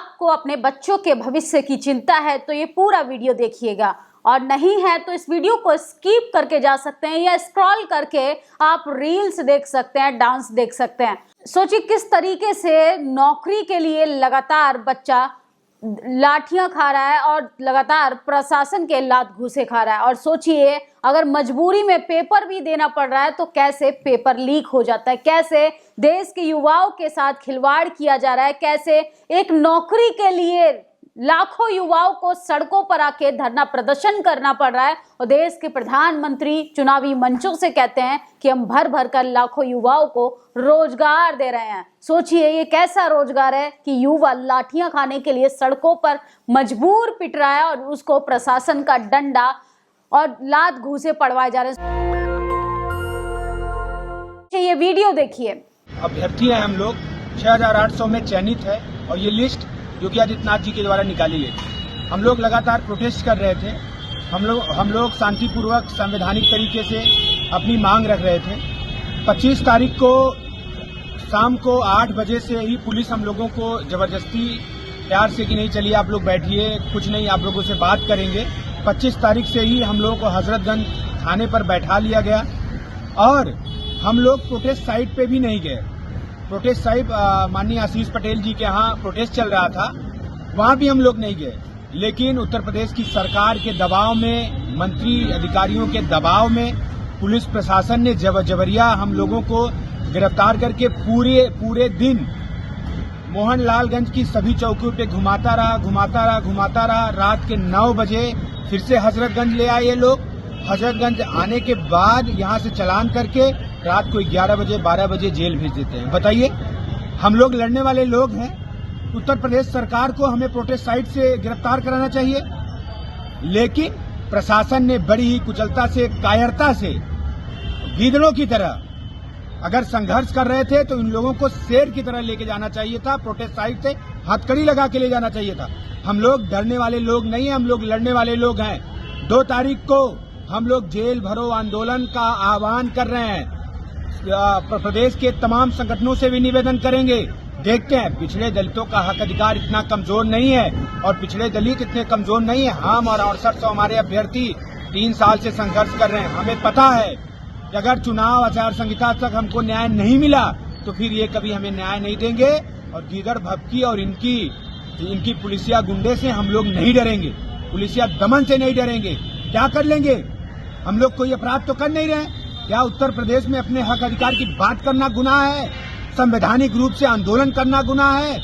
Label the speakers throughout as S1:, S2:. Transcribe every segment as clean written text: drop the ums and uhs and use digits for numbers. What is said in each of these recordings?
S1: आपको अपने बच्चों के भविष्य की चिंता है तो ये पूरा वीडियो देखिएगा, और नहीं है तो इस वीडियो को स्किप करके जा सकते हैं या स्क्रॉल करके आप रील्स देख सकते हैं, डांस देख सकते हैं। सोचिए किस तरीके से नौकरी के लिए लगातार बच्चा लाठियां खा रहा है और लगातार प्रशासन के लात घूसे खा रहा है। और सोचिए अगर मजबूरी में पेपर भी देना पड़ रहा है तो कैसे पेपर लीक हो जाता है, कैसे देश के युवाओं के साथ खिलवाड़ किया जा रहा है, कैसे एक नौकरी के लिए लाखों युवाओं को सड़कों पर आके धरना प्रदर्शन करना पड़ रहा है। और देश के प्रधानमंत्री चुनावी मंचों से कहते हैं कि हम भर भर कर लाखों युवाओं को रोजगार दे रहे हैं। सोचिए ये कैसा रोजगार है कि युवा लाठियां खाने के लिए सड़कों पर मजबूर पिट रहा है और उसको प्रशासन का डंडा और लात घूसे पड़वाए जा रहे हैं। ये वीडियो देखिए।
S2: अभ्यर्थी हैं हम लोग, 6800 में चयनित है और ये लिस्ट जो कि आदित्यनाथ जी के द्वारा निकाली गई। हम लोग लगातार प्रोटेस्ट कर रहे थे। हम लोग शांतिपूर्वक संवैधानिक तरीके से अपनी मांग रख रहे थे। 25 तारीख को शाम को 8 बजे से ही पुलिस हम लोगों को जबरदस्ती प्यार से कि नहीं चलिए आप लोग बैठिए, कुछ नहीं आप लोगों से बात करेंगे। 25 तारीख से ही हम लोगों को हजरतगंज थाने पर बैठा लिया गया और हम लोग प्रोटेस्ट साइट पे भी नहीं गए। प्रोटेस्ट साइट माननीय आशीष पटेल जी के यहाँ प्रोटेस्ट चल रहा था, वहाँ भी हम लोग नहीं गए। लेकिन उत्तर प्रदेश की सरकार के दबाव में, मंत्री अधिकारियों के दबाव में पुलिस प्रशासन ने जबरिया हम लोगों को गिरफ्तार करके पूरे दिन मोहनलालगंज की सभी चौकियों पे घुमाता रहा। रात के 9 बजे फिर से हजरतगंज ले आए ये लोग। हजरतगंज आने के बाद यहाँ से चालान करके रात को 11 बजे 12 बजे जेल भेज देते हैं। बताइए, हम लोग लड़ने वाले लोग हैं। उत्तर प्रदेश सरकार को हमें प्रोटेस्ट साइट से गिरफ्तार कराना चाहिए, लेकिन प्रशासन ने बड़ी ही कुशलता से, कायरता से, गीदड़ों की तरह अगर संघर्ष कर रहे थे तो इन लोगों को शेर की तरह लेके जाना चाहिए था। प्रोटेस्ट साइट से हथकड़ी लगा के ले जाना चाहिए था। हम लोग डरने वाले लोग नहीं हैं, हम लोग लड़ने वाले लोग हैं। 2 तारीख को हम लोग जेल भरो आंदोलन का आह्वान कर रहे हैं। प्रदेश के तमाम संगठनों से भी निवेदन करेंगे। देखते हैं, पिछड़े दलितों का हक अधिकार इतना कमजोर नहीं है और पिछड़े दलित इतने कमजोर नहीं है। हम और 6800 हमारे अभ्यर्थी 3 साल से संघर्ष कर रहे हैं। हमें पता है कि अगर चुनाव आचार संहिता तक हमको न्याय नहीं मिला तो फिर ये कभी हमें न्याय नहीं देंगे। और गीदड़ भभकी और इनकी पुलिसिया गुंडे से हम लोग नहीं डरेंगे, पुलिसिया दमन से नहीं डरेंगे। क्या कर लेंगे? हम लोग कोई अपराध तो कर नहीं रहे। क्या उत्तर प्रदेश में अपने हक अधिकार की बात करना गुनाह है? संवैधानिक रूप से आंदोलन करना गुनाह है?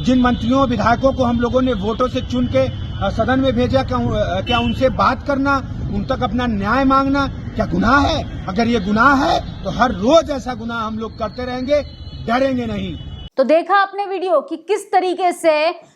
S2: जिन मंत्रियों विधायकों को हम लोगों ने वोटों से चुन के सदन में भेजा, क्या उनसे बात करना, उन तक अपना न्याय मांगना क्या गुनाह है? अगर ये गुनाह है तो हर रोज ऐसा गुनाह हम लोग करते रहेंगे, डरेंगे नहीं।
S1: तो देखा आपने वीडियो कि किस तरीके से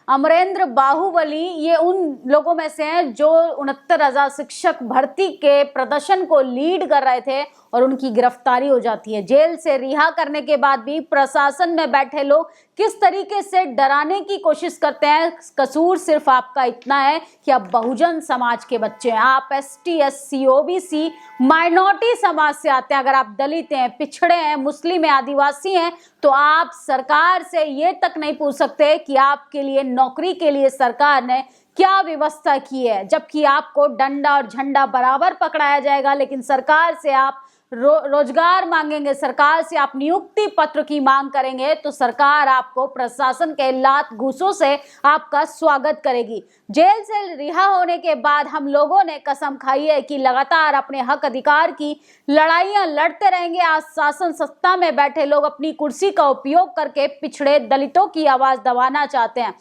S1: अमरेंद्र बाहुबली ये उन लोगों में से हैं जो 69,000 शिक्षक भर्ती के प्रदर्शन को लीड कर रहे थे और उनकी गिरफ्तारी हो जाती है। जेल से रिहा करने के बाद भी प्रशासन में बैठे लोग किस तरीके से डराने की कोशिश करते हैं। कसूर सिर्फ आपका इतना है कि आप बहुजन समाज के बच्चे हैं, आप ST SC OBC माइनॉरिटी समाज से आते हैं। अगर आप दलित हैं, पिछड़े हैं, मुस्लिम हैं, आदिवासी हैं तो आप सरकार से ये तक नहीं पूछ सकते कि आपके लिए नौकरी के लिए सरकार ने क्या व्यवस्था की है। जबकि आपको डंडा और झंडा बराबर पकड़ाया जाएगा, लेकिन सरकार से आप रोजगार मांगेंगे, सरकार से आप नियुक्ति पत्र की मांग करेंगे तो सरकार आपको प्रशासन के लात घूसों से आपका स्वागत करेगी। जेल से रिहा होने के बाद हम लोगों ने कसम खाई है कि लगातार अपने हक अधिकार की लड़ाइयां लड़ते रहेंगे। आज शासन सत्ता में बैठे लोग अपनी कुर्सी का उपयोग करके पिछड़े दलितों की आवाज दबाना चाहते हैं।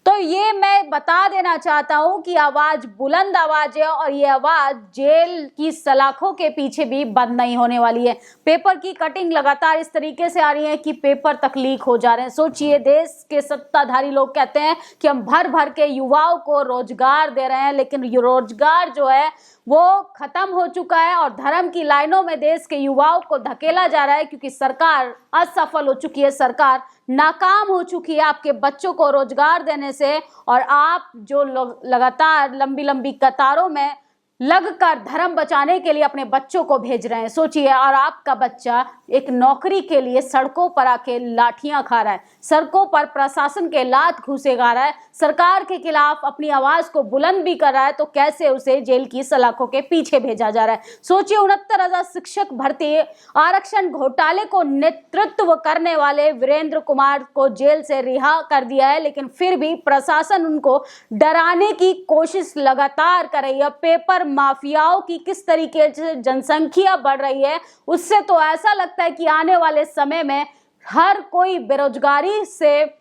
S1: तो ये मैं बता देना चाहता हूं कि आवाज बुलंद आवाज है और ये आवाज जेल की सलाखों के पीछे भी बंद नहीं होने वाली है। पेपर की कटिंग लगातार इस तरीके से आ रही है कि पेपर तक लीक हो जा रहे हैं। सोचिए, देश के सत्ताधारी लोग कहते हैं कि हम भर भर के युवाओं को रोजगार दे रहे हैं, लेकिन ये रोजगार जो है वो खत्म हो चुका है और धर्म की लाइनों में देश के युवाओं को धकेला जा रहा है, क्योंकि सरकार असफल हो चुकी है, सरकार नाकाम हो चुकी है आपके बच्चों को रोजगार देने से। और आप जो लगातार लंबी लंबी कतारों में लगकर धर्म बचाने के लिए अपने बच्चों को भेज रहे हैं। सोचिए, और आपका बच्चा एक नौकरी के लिए सड़कों पर आके लाठियां खा रहा है, सड़कों पर प्रशासन के लात घूंसे खा रहा है, सरकार के खिलाफ अपनी आवाज को बुलंद भी कर रहा है, तो कैसे उसे जेल की सलाखों के पीछे भेजा जा रहा है। सोचिए, 69,000 शिक्षक भर्ती आरक्षण घोटाले को नेतृत्व करने वाले वीरेंद्र कुमार को जेल से रिहा कर दिया है, लेकिन फिर भी प्रशासन उनको डराने की कोशिश लगातार कर रही है। पेपर माफियाओं की किस तरीके से जनसंख्या बढ़ रही है, उससे तो ऐसा लगता है कि आने वाले समय में हर कोई बेरोजगारी से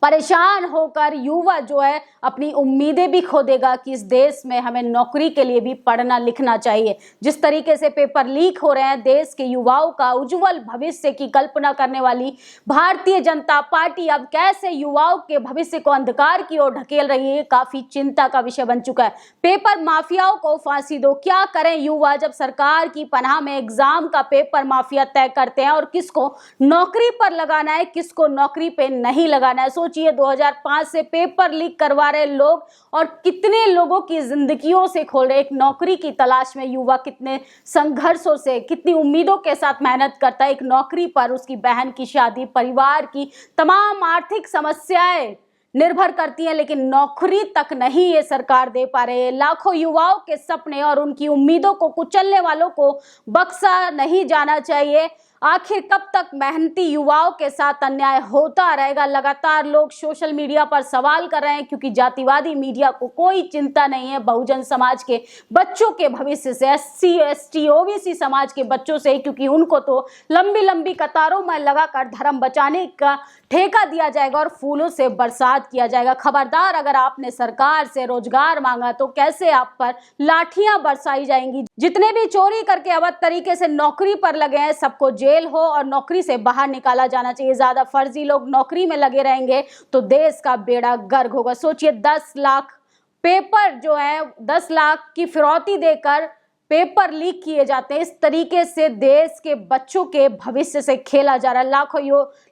S1: परेशान होकर युवा जो है अपनी उम्मीदें भी खो देगा कि इस देश में हमें नौकरी के लिए भी पढ़ना लिखना चाहिए। जिस तरीके से पेपर लीक हो रहे हैं, देश के युवाओं का उज्जवल भविष्य की कल्पना करने वाली भारतीय जनता पार्टी अब कैसे युवाओं के भविष्य को अंधकार की ओर ढकेल रही है, काफी चिंता का विषय बन चुका है। पेपर माफियाओं को फांसी दो, क्या करें युवा जब सरकार की पनाह में एग्जाम का पेपर माफिया तय करते हैं और किसको नौकरी पर लगाना है, किसको नौकरी पे नहीं लगाना है। सोचिए, 2005 से पेपर लीक करवा रहे लोग और कितने लोगों की जिंदगियों से खोल रहे। एक नौकरी की तलाश में युवा कितने संघर्षों से, कितनी उम्मीदों के साथ मेहनत करता है एक नौकरी पर। उसकी बहन की शादी, परिवार की तमाम आर्थिक समस्याएं निर्भर करती हैं, लेकिन नौकरी तक नहीं ये सरकार दे पा रही है। लाखों युवाओं के सपने और उनकी उम्मीदों को कुचलने वालों को बख्शा नहीं जाना चाहिए। आखिर कब तक मेहनती युवाओं के साथ अन्याय होता रहेगा? लगातार लोग सोशल मीडिया पर सवाल कर रहे हैं, क्योंकि जातिवादी मीडिया को कोई चिंता नहीं है बहुजन समाज के बच्चों के भविष्य से, SC ST OBC समाज के बच्चों से, क्योंकि उनको तो लंबी लंबी कतारों में लगाकर धर्म बचाने का ठेका दिया जाएगा और फूलों से बरसात किया जाएगा। खबरदार, अगर आपने सरकार से रोजगार मांगा तो कैसे आप पर लाठियां बरसाई जाएंगी। जितने भी चोरी करके अवैध तरीके से नौकरी पर लगे हैं, सबको जेल हो और नौकरी से बाहर निकाला जाना चाहिए। ज्यादा फर्जी लोग नौकरी में लगे रहेंगे तो देश का बेड़ा गर्क होगा। सोचिए, 10 लाख पेपर जो है, 10 लाख की फिरौती देकर पेपर लीक किए जाते हैं। इस तरीके से देश के बच्चों के भविष्य से खेला जा रहा है। लाखों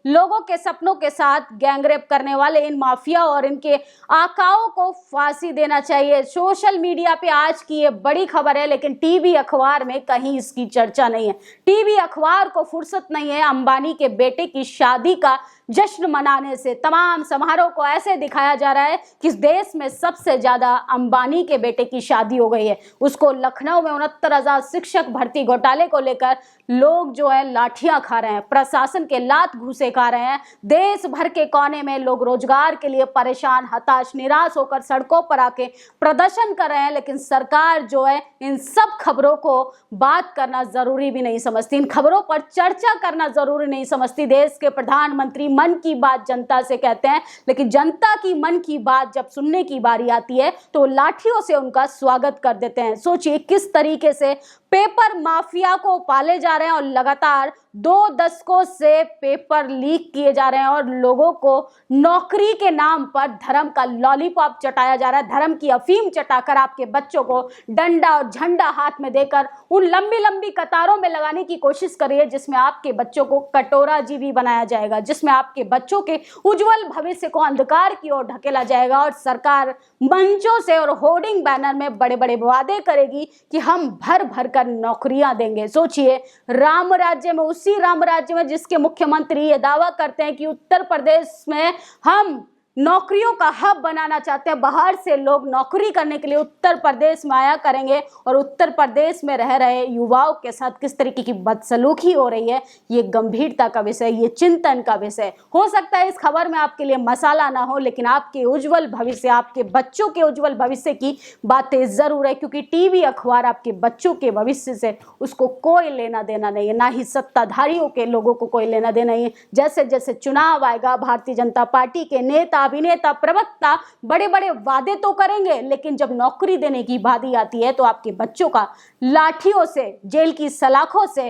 S1: लोगों के सपनों के साथ गैंगरेप करने वाले इन माफिया और इनके आकाओं को फांसी देना चाहिए। सोशल मीडिया पे आज की ये बड़ी खबर है, लेकिन टीवी अखबार में कहीं इसकी चर्चा नहीं है। टीवी अखबार को फुर्सत नहीं है अंबानी के बेटे की शादी का जश्न मनाने से। तमाम समारोह को ऐसे दिखाया जा रहा है कि इस देश में सबसे ज्यादा अंबानी के बेटे की शादी हो गई है। उसको लखनऊ में 69,000 शिक्षक भर्ती घोटाले को लेकर लोग जो है लाठियां खा रहे हैं, प्रशासन के लात घूसे खा रहे हैं। देश भर के कोने में लोग रोजगार के लिए परेशान, हताश, निराश होकर सड़कों पर आके प्रदर्शन कर रहे हैं, लेकिन सरकार जो है इन सब खबरों को बात करना जरूरी भी नहीं समझती, इन खबरों पर चर्चा करना जरूरी नहीं समझती। देश के प्रधानमंत्री मन की बात जनता से कहते हैं, लेकिन जनता की मन की बात जब सुनने की बारी आती है तो लाठियों से उनका स्वागत कर देते हैं। सोचिए, किस तरीके से पेपर माफिया को पाले जा रहे हैं और लगातार 2 दशकों से पेपर लीक किए जा रहे हैं और लोगों को नौकरी के नाम पर धर्म का लॉलीपॉप चटाया जा रहा है। धर्म की अफीम चटाकर आपके बच्चों को डंडा और झंडा हाथ में देकर उन लंबी लंबी कतारों में लगाने की कोशिश करिए, जिसमें आपके बच्चों को कटोरा जीवी बनाया जाएगा, जिसमें आपके बच्चों के उज्जवल भविष्य को अंधकार की ओर ढकेला जाएगा। और सरकार मंचों से और होर्डिंग बैनर में बड़े बड़े वादे करेगी कि हम भर भर कर नौकरियां देंगे। सोचिए, राम राज्य में, उसी राम राज्य में जिसके मुख्यमंत्री ये दावा करते हैं कि उत्तर प्रदेश में हम नौकरियों का हब बनाना चाहते हैं, बाहर से लोग नौकरी करने के लिए उत्तर प्रदेश में आया करेंगे, और उत्तर प्रदेश में रह रहे युवाओं के साथ किस तरीके की बदसलूकी हो रही है, ये गंभीरता का विषय, ये चिंतन का विषय। हो सकता है इस खबर में आपके लिए मसाला ना हो, लेकिन आपके उज्जवल भविष्य, आपके बच्चों के उज्जवल भविष्य की बातें जरूर है, क्योंकि टीवी अखबार आपके बच्चों के भविष्य से उसको कोई लेना देना नहीं है, ना ही सत्ताधारियों के लोगों को कोई लेना देना नहीं है। जैसे जैसे चुनाव आएगा, भारतीय जनता पार्टी के नेता, अभिनेता, प्रवक्ता बड़े बड़े वादे तो करेंगे, लेकिन जब नौकरी देने की बारी आती है तो आपके बच्चों का लाठियों से, जेल की सलाखों से,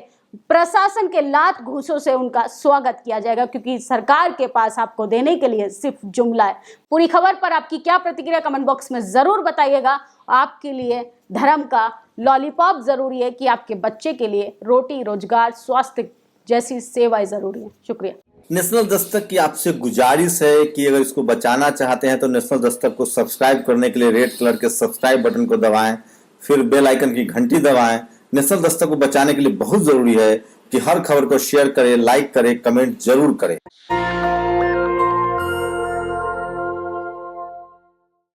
S1: प्रशासन के लात घूसों से उनका स्वागत किया जाएगा, क्योंकि सरकार के पास आपको देने के लिए सिर्फ जुमला है। पूरी खबर पर आपकी क्या प्रतिक्रिया कमेंट बॉक्स में जरूर बताइएगा। आपके लिए धर्म का लॉलीपॉप जरूरी है कि आपके बच्चे के लिए रोटी, रोजगार, स्वास्थ्य जैसी सेवाएं जरूरी है। शुक्रिया।
S3: नेशनल दस्तक की आपसे गुजारिश है कि अगर इसको बचाना चाहते हैं तो नेशनल दस्तक को सब्सक्राइब करने के लिए रेड कलर के सब्सक्राइब बटन को दबाएं, फिर बेल आइकन की घंटी दबाएं। नेशनल दस्तक को बचाने के लिए बहुत जरूरी है कि हर खबर को शेयर करें, लाइक करें, कमेंट जरूर करें।